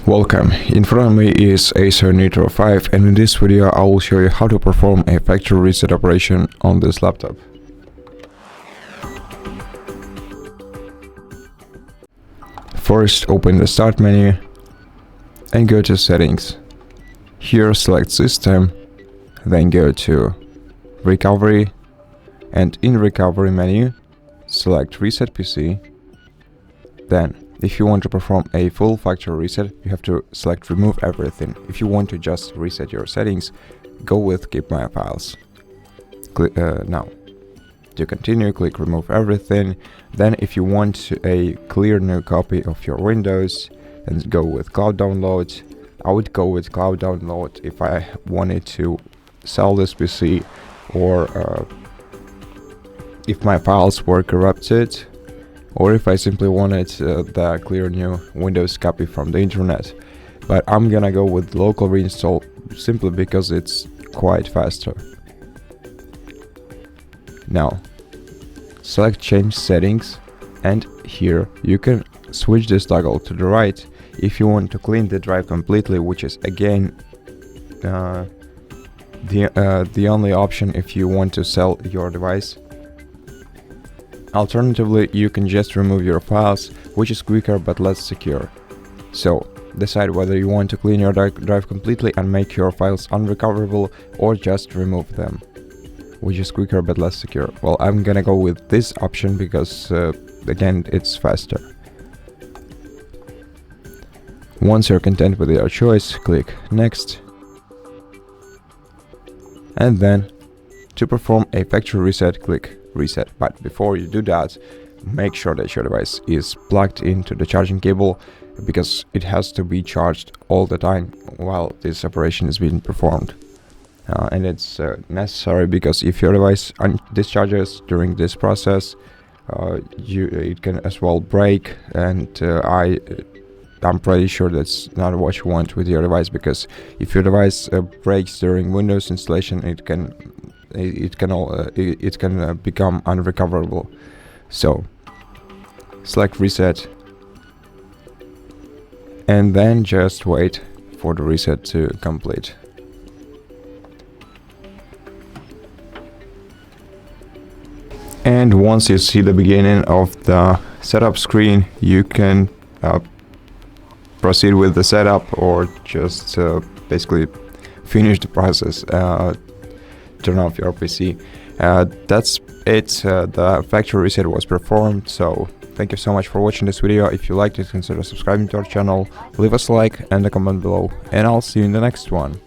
Welcome, in front of me is ACER Nitro 5, and in this video I will show you how to perform a factory reset operation on this laptop. First, open the Start menu and go to Settings. Here select System, then go to Recovery, and in Recovery menu select Reset PC. Then, if you want to perform a full factory reset, you have to select Remove Everything. If you want to just reset your settings, go with Keep My Files. Now, to continue, click Remove Everything. Then, if you want a clear new copy of your Windows, then go with Cloud Download. I would go with Cloud Download if I wanted to sell this PC or if my files were corrupted, or if I simply wanted the clear new Windows copy from the internet. But I'm gonna go with local reinstall simply because it's quite faster. Now, select Change Settings, and here you can switch this toggle to the right if you want to clean the drive completely, which is again the only option if you want to sell your device. Alternatively, you can just remove your files, which is quicker but less secure. So, decide whether you want to clean your drive completely and make your files unrecoverable, or just remove them, which is quicker but less secure. Well, I'm gonna go with this option because, again, it's faster. Once you're content with your choice, click Next. And then, to perform a factory reset, click Reset. But before you do that, make sure that your device is plugged into the charging cable, because it has to be charged all the time while this operation is being performed. And it's necessary because if your device discharges during this process, it can as well break, and I'm pretty sure that's not what you want with your device, because if your device breaks during Windows installation, it can become unrecoverable. So select Reset, and then just wait for the reset to complete. And once you see the beginning of the setup screen, you can proceed with the setup, or just basically finish the process. Turn off your PC. That's it. The factory reset was performed. So thank you so much for watching this video. If you liked it, consider subscribing to our channel, leave us a like and a comment below, and I'll see you in the next one.